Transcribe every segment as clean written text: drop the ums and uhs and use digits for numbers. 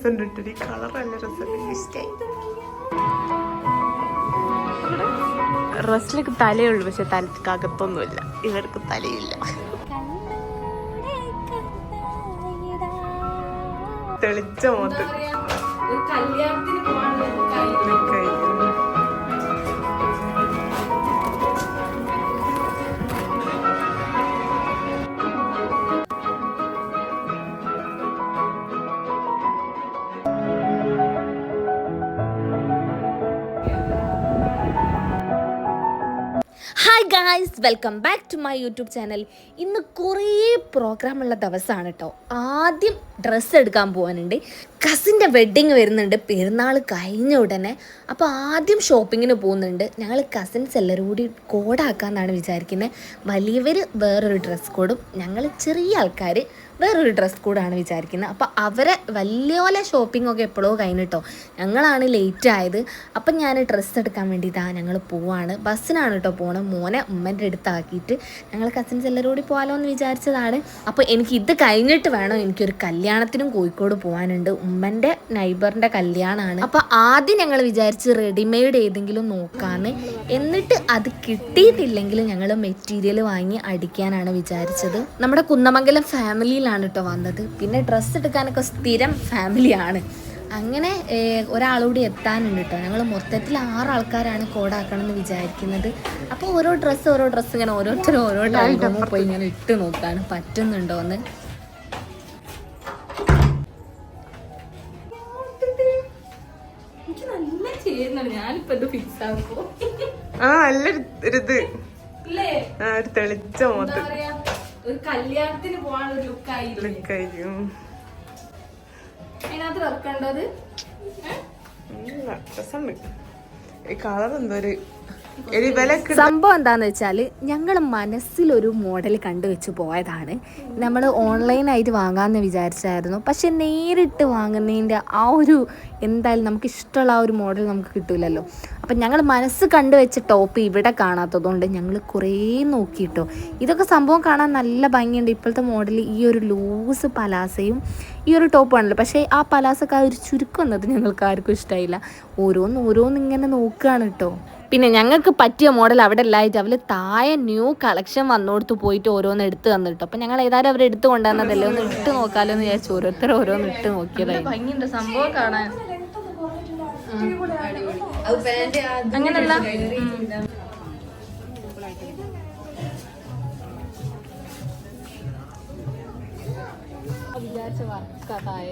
രസമുണ്ട് ഇട്ടൊരു കളർ നല്ല രസമുണ്ട്, ഇഷ്ടായി. ഡ്രസ്സിലൊക്കെ തലയുള്ളൂ, പക്ഷെ തലക്കകത്തൊന്നുമില്ല. ഇവർക്ക് തലയില്ല. തെളിച്ച മോത്ത് hi guys, welcome back to my YouTube channel. ഇന്ന് കുറേ പ്രോഗ്രാമുള്ള ദിവസമാണ് കേട്ടോ. ആദ്യം ഡ്രസ്സ് എടുക്കാൻ പോകാനുണ്ട്. കസിൻ്റെ വെഡ്ഡിങ് വരുന്നുണ്ട് പെരുന്നാൾ കഴിഞ്ഞ ഉടനെ. അപ്പോൾ ആദ്യം ഷോപ്പിങ്ങിന് പോകുന്നുണ്ട്. ഞങ്ങൾ കസിൻസ് എല്ലാവരും കൂടി കോഡാക്കാമെന്നാണ് വിചാരിക്കുന്നത്. വലിയവർ വേറൊരു ഡ്രസ് കോഡും ഞങ്ങൾ ചെറിയ ആൾക്കാർ വേറൊരു ഡ്രസ് കോഡാണ് വിചാരിക്കുന്നത്. അപ്പോൾ അവരെ വലിയ ഷോപ്പിംഗ് ഒക്കെ എപ്പോഴോ കഴിഞ്ഞിട്ടോ, ഞങ്ങളാണ് ലേറ്റ് ആയത്. അപ്പം ഞാൻ ഡ്രസ്സ് എടുക്കാൻ വേണ്ടിയിട്ടാണ് ഞങ്ങൾ പോവാണ്. ബസ്സിനാണ് കേട്ടോ പോകണം. മോനെ ഉമ്മൻ്റെ അടുത്താക്കിയിട്ട് ഞങ്ങൾ കസിൻസ് എല്ലാവരും കൂടി പോകാമല്ലോ എന്ന് വിചാരിച്ചതാണ്. അപ്പോൾ എനിക്ക് ഇത് കഴിഞ്ഞിട്ട് വേണം, എനിക്കൊരു കല്യാണത്തിനും കോഴിക്കോട് പോകാനുണ്ട്. ഉമ്മൻ്റെ നൈബറിൻ്റെ കല്യാണമാണ്. അപ്പോൾ ആദ്യം ഞങ്ങൾ വിചാരിച്ച് റെഡിമെയ്ഡ് ഏതെങ്കിലും നോക്കാമെന്ന്. എന്നിട്ട് അത് കിട്ടിയിട്ടില്ലെങ്കിൽ ഞങ്ങൾ മെറ്റീരിയൽ വാങ്ങി അടിക്കാനാണ് വിചാരിച്ചത്. നമ്മുടെ കുന്നമംഗലം ഫാമിലിയിലാണ് കേട്ടോ വന്നത്. പിന്നെ ഡ്രസ്സ് എടുക്കാനൊക്കെ സ്ഥിരം ഫാമിലിയാണ്. അങ്ങനെ ഒരാളൂടി എത്താനുണ്ട് കേട്ടോ. ഞങ്ങൾ മൊത്തത്തിൽ 6 ആൾക്കാരാണ് കോഡാക്കണം എന്ന് വിചാരിക്കുന്നത്. അപ്പോൾ ഓരോ ഡ്രസ്സ് ഇങ്ങനെ ഓരോരുത്തരും ഓരോ ടൈം പോയി ഇങ്ങനെ ഇട്ട് നോക്കാണ് പറ്റുന്നുണ്ടോ എന്ന്. ഒരു തെളിച്ച മോത്ത് ഒരു കല്യാണത്തിന് പോകാനുള്ള ലുക്കായിരിക്കും. അതിനകത്ത് വെക്കേണ്ടത് കളർ എന്തോ ഒരു സംഭവം എന്താന്ന് വെച്ചാൽ ഞങ്ങൾ മനസ്സിലൊരു മോഡൽ കണ്ടുവെച്ച് പോയതാണ്. നമ്മൾ ഓൺലൈനായിട്ട് വാങ്ങാമെന്ന് വിചാരിച്ചായിരുന്നു. പക്ഷെ നേരിട്ട് വാങ്ങുന്നതിൻ്റെ ആ ഒരു എന്തായാലും നമുക്ക് ഇഷ്ടമുള്ള ആ ഒരു മോഡൽ നമുക്ക് കിട്ടില്ലല്ലോ. അപ്പം ഞങ്ങൾ മനസ്സ് കണ്ടുവെച്ച ടോപ്പ് ഇവിടെ കാണാത്തതുകൊണ്ട് ഞങ്ങൾ കുറേ നോക്കിയിട്ടോ. ഇതൊക്കെ സംഭവം കാണാൻ നല്ല ഭംഗിയുണ്ട്. ഇപ്പോഴത്തെ മോഡൽ ഈ ഒരു ലൂസ് പലാസയും ഈ ഒരു ടോപ്പാണല്ലോ. പക്ഷേ ആ പലാസൊക്കെ ആ ഒരു ചുരുക്കം വന്നത് ഞങ്ങൾക്ക് ആർക്കും ഇഷ്ടമായില്ല. ഓരോന്നിങ്ങനെ നോക്കുകയാണ് കേട്ടോ. പിന്നെ ഞങ്ങൾക്ക് പറ്റിയ മോഡൽ അവിടെ ഇല്ലായിട്ട് അവർ താഴെ ന്യൂ കളക്ഷൻ വന്നോടത്ത് പോയിട്ട് ഓരോന്ന് എടുത്ത് തന്നിട്ടോ. അപ്പം ഞങ്ങൾ ഏതായാലും അവർ എടുത്ത് കൊണ്ടുവന്നതല്ലേ, ഒന്ന് ഇട്ട് നോക്കാമല്ലോ എന്ന് വിചാരിച്ചു ഓരോരുത്തർ ഓരോന്ന് ഇട്ട് നോക്കിയതായി. ഭംഗിയുണ്ട് സംഭവം കാണാൻ. അങ്ങനല്ല, വിചാരിച്ച വർക്കായ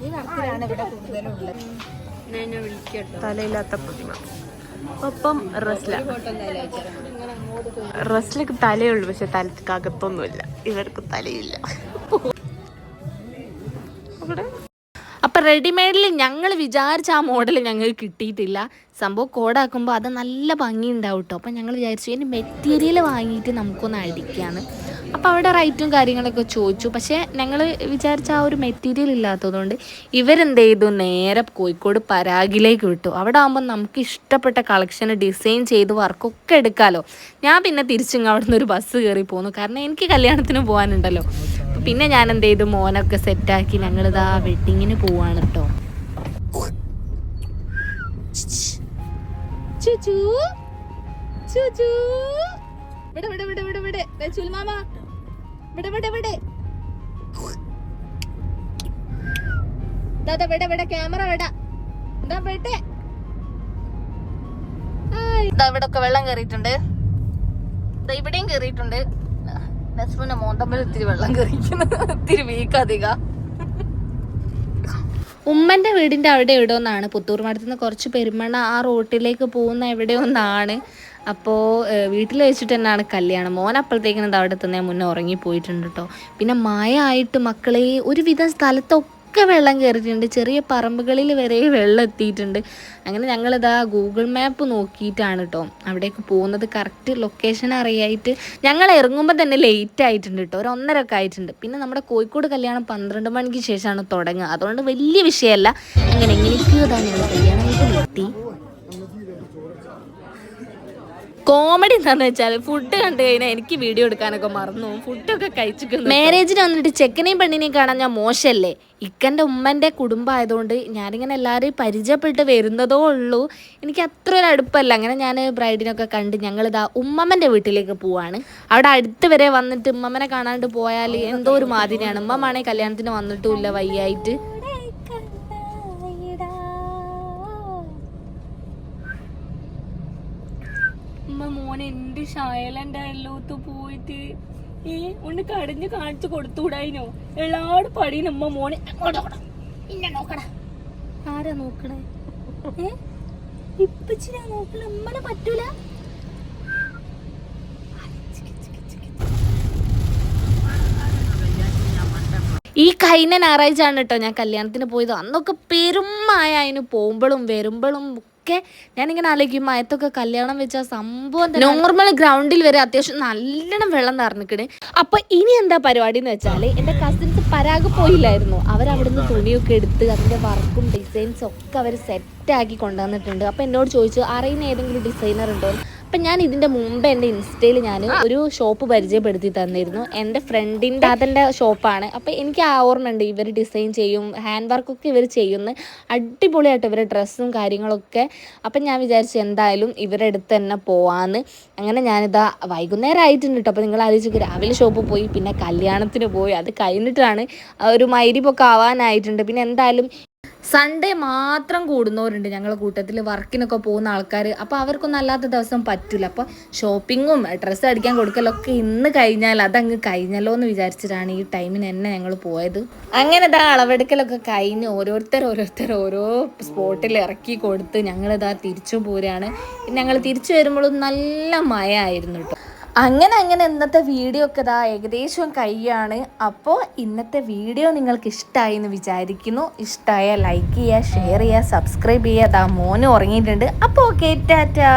ഈ വർക്കിലാണ് ഇവിടെ കൂടുതലുള്ളത്. തലയില്ലാത്ത പ്രതിമ. ഒപ്പം റസ്റ്റിലൊക്കെ തലയുള്ളൂ, പക്ഷെ തലക്കകത്തൊന്നുമില്ല. ഇവർക്ക് തലയില്ല. അപ്പം റെഡിമെയ്ഡിൽ ഞങ്ങൾ വിചാരിച്ച ആ മോഡൽ ഞങ്ങൾക്ക് കിട്ടിയിട്ടില്ല. സംഭവം കോഡാക്കുമ്പോൾ അത് നല്ല ഭംഗി ഉണ്ടാവും കേട്ടോ. അപ്പം ഞങ്ങൾ വിചാരിച്ചു ഇനി മെറ്റീരിയൽ വാങ്ങിയിട്ട് നമുക്കൊന്ന് അടിക്കാന്ന്. അപ്പോൾ അവിടെ റേറ്റും കാര്യങ്ങളൊക്കെ ചോദിച്ചു. പക്ഷേ ഞങ്ങൾ വിചാരിച്ച ആ ഒരു മെറ്റീരിയൽ ഇല്ലാത്തതുകൊണ്ട് ഇവരെന്ത് ചെയ്തു, നേരെ കോഴിക്കോട് പരാഗിലേക്ക് വിട്ടു. അവിടെ ആകുമ്പോൾ നമുക്ക് ഇഷ്ടപ്പെട്ട കളക്ഷന് ഡിസൈൻ ചെയ്ത് വർക്കൊക്കെ എടുക്കാമല്ലോ. ഞാൻ പിന്നെ തിരിച്ചിങ്ങ് അവിടെ നിന്ന് ഒരു ബസ് കയറി പോന്നു, കാരണം എനിക്ക് കല്യാണത്തിന് പോകാനുണ്ടല്ലോ. പിന്നെ ഞാൻ എന്ത് ചെയ്തു, മോനൊക്കെ സെറ്റാക്കി ഞങ്ങളിതാ വെഡിങ്ങിന് പോവാണ് കേട്ടോ. ക്യാമറ ഇവിടെ ഒക്കെ വെള്ളം കയറിയിട്ടുണ്ട്. ഇവിടെയും കയറിയിട്ടുണ്ട്. നസ്മിന്റെ മോന്തമ്മൽ ഇത്തിരി വെള്ളം കയറിയിരിക്കുന്നത്, ഇത്തിരി വീക്കധിക. ഉമ്മൻ്റെ വീടിൻ്റെ അവിടെ എവിടെയൊന്നാണ്, പുത്തൂർ മഠത്തിൽ നിന്ന് കുറച്ച് പെരുമണ്ണ ആ റോട്ടിലേക്ക് പോകുന്ന എവിടെയൊന്നാണ്. അപ്പോൾ വീട്ടിൽ വെച്ചിട്ട് തന്നെയാണ് കല്യാണം. മോൻ അപ്പോഴത്തേക്കിനും അവിടെ തന്നെ മുന്നേ ഉറങ്ങിപ്പോയിട്ടുണ്ട് കേട്ടോ. പിന്നെ മഴ ആയിട്ട് മക്കളെ ഒരുവിധം സ്ഥലത്തൊക്കെ വെള്ളം കയറിയിട്ടുണ്ട്. ചെറിയ പറമ്പുകളിൽ വരെ വെള്ളം എത്തിയിട്ടുണ്ട്. അങ്ങനെ ഞങ്ങളിതാ ഗൂഗിൾ മാപ്പ് നോക്കിയിട്ടാണ് കേട്ടോ അവിടേക്ക് പോകുന്നത്. കറക്റ്റ് ലൊക്കേഷൻ അറിയായിട്ട് ഞങ്ങൾ ഇറങ്ങുമ്പോൾ തന്നെ ലേറ്റ് ആയിട്ടുണ്ട് കേട്ടോ, 1:30 ഒക്കെ ആയിട്ടുണ്ട്. പിന്നെ നമ്മുടെ കോഴിക്കോട് കല്യാണം 12 മണിക്ക് ശേഷമാണ് തുടങ്ങുക. അതുകൊണ്ട് വലിയ വിഷയമല്ല. എങ്ങനെയൊക്കെയോ തന്നെ ഞങ്ങൾ കല്യാണം വീട്ടിലെത്തി. കോമഡി എന്താണെന്ന് വെച്ചാൽ ഫുഡ് കണ്ടു കഴിഞ്ഞാൽ എനിക്ക് വീഡിയോ എടുക്കാനൊക്കെ മറന്നു ഫുഡൊക്കെ കഴിച്ചിരിക്കുന്നു. മാരേജിന് വന്നിട്ട് ചെക്കനെയും പെണ്ണിനെയും കാണാൻ ഞാൻ മോശമല്ലേ? ഇക്കൻ്റെ ഉമ്മൻ്റെ കുടുംബമായതുകൊണ്ട് ഞാനിങ്ങനെ എല്ലാവരെയും പരിചയപ്പെട്ട് വരുന്നതോ ഉള്ളൂ. എനിക്ക് അത്ര ഒരു അടുപ്പമല്ല. അങ്ങനെ ഞാൻ ബ്രൈഡിനൊക്കെ കണ്ട് ഞങ്ങളിതാ ഉമ്മമ്മൻ്റെ വീട്ടിലേക്ക് പോവാണ്. അവിടെ അടുത്ത് വരെ വന്നിട്ട് ഉമ്മമ്മനെ കാണാണ്ട് പോയാൽ എന്തോ ഒരു മാതിരിയാണ്. ഉമ്മമാണെങ്കിൽ കല്യാണത്തിന് വന്നിട്ടുമില്ല വയ്യായിട്ട്. മോനെ എന്ത് ഷായലല്ലോ പോയിട്ട് ഒന്ന് കടഞ്ഞ് കാണിച്ചു കൊടുത്തുകൂടായിനോ? എല്ലാട് പടീനമ്മ മോനെ ഇന്നെ നോക്കടാ. ആരാ നോക്കണേ? ഇപ്പച്ചിനാ നോക്കണ. അമ്മനെ പറ്റൂല. ഈ കഴിഞ്ഞ ഞായറാഴ്ച ആണ് കേട്ടോ ഞാൻ കല്യാണത്തിന് പോയത്. അന്നൊക്കെ പെരുമായ അതിന് പോകുമ്പോഴും വരുമ്പോഴും ഒക്കെ ഞാനിങ്ങനെ ആലോചിക്കും മയത്തൊക്കെ കല്യാണം വെച്ച സംഭവം നോർമൽ ഗ്രൗണ്ടിൽ വരെ അത്യാവശ്യം നല്ലോണം വെള്ളം നിറഞ്ഞിക്കണ്. അപ്പൊ ഇനി എന്താ പരിപാടി എന്ന് വെച്ചാൽ എൻ്റെ കസിൻസ് പരാഗ് പോയില്ലായിരുന്നു. അവരവിടുന്ന് തുണിയൊക്കെ എടുത്ത് അതിൻ്റെ വർക്കും ഡിസൈൻസും ഒക്കെ അവർ സെറ്റാക്കി കൊണ്ടുവന്നിട്ടുണ്ട്. അപ്പോൾ എന്നോട് ചോദിച്ചു അറിയുന്ന ഏതെങ്കിലും ഡിസൈനർ ഉണ്ടോ? അപ്പം ഞാൻ ഇതിൻ്റെ മുമ്പ് എൻ്റെ ഇൻസ്റ്റയിൽ ഞാൻ ഒരു ഷോപ്പ് പരിചയപ്പെടുത്തി തന്നിരുന്നു. എൻ്റെ ഫ്രണ്ടിൻ്റെ അതിൻ്റെ ഷോപ്പാണ്. അപ്പോൾ എനിക്ക് ആ ഓർമ്മയുണ്ട് ഇവർ ഡിസൈൻ ചെയ്യും, ഹാൻഡ് വർക്കൊക്കെ ഇവർ ചെയ്യുന്ന അടിപൊളിയായിട്ട് ഇവരുടെ ഡ്രസ്സും കാര്യങ്ങളൊക്കെ. അപ്പം ഞാൻ വിചാരിച്ചു എന്തായാലും ഇവരുടെ അടുത്ത് തന്നെ പോവാന്ന്. അങ്ങനെ ഞാനിതാ വൈകുന്നേരം ആയിട്ടുണ്ട് കേട്ടോ. അപ്പോൾ നിങ്ങൾ ആലോചിച്ച് രാവിലെ ഷോപ്പിൽ പോയി പിന്നെ കല്യാണത്തിന് പോയി അത് കഴിഞ്ഞിട്ടാണ് ഒരു മൈരിപ്പൊക്കെ ആവാനായിട്ടുണ്ട്. പിന്നെ എന്തായാലും സൺഡേ മാത്രം കൂടുന്നവരുണ്ട് ഞങ്ങളുടെ കൂട്ടത്തിൽ, വർക്കിനൊക്കെ പോകുന്ന ആൾക്കാർ. അപ്പോൾ അവർക്കൊന്നും അല്ലാത്ത ദിവസം പറ്റില്ല. അപ്പോൾ ഷോപ്പിങ്ങും ഡ്രസ്സ് അടിക്കാൻ കൊടുക്കലൊക്കെ ഇന്ന് കഴിഞ്ഞാൽ അതങ്ങ് കഴിഞ്ഞല്ലോ എന്ന് വിചാരിച്ചിട്ടാണ് ഈ ടൈമിന് തന്നെ ഞങ്ങൾ പോയത്. അങ്ങനെ ഇതാ അളവെടുക്കലൊക്കെ കഴിഞ്ഞ് ഓരോരുത്തർ ഓരോ സ്പോട്ടിൽ ഇറക്കി കൊടുത്ത് ഞങ്ങളിതാ തിരിച്ചു പോരാണ്. ഞങ്ങൾ തിരിച്ചു വരുമ്പോഴും നല്ല മഴ ആയിരുന്നു കേട്ടോ. അങ്ങനെ ഇന്നത്തെ വീഡിയോ ഒക്കെ ഇതാ ഏകദേശം കഴിയാണ്. അപ്പോൾ ഇന്നത്തെ വീഡിയോ നിങ്ങൾക്ക് ഇഷ്ടമായി എന്ന് വിചാരിക്കുന്നു. ഇഷ്ടമായാൽ ലൈക്ക് ചെയ്യുക, ഷെയർ ചെയ്യുക, സബ്സ്ക്രൈബ് ചെയ്യുക. മോന് ഉറങ്ങിയിട്ടുണ്ട്. അപ്പോൾ ഓക്കെ, ടാറ്റാ.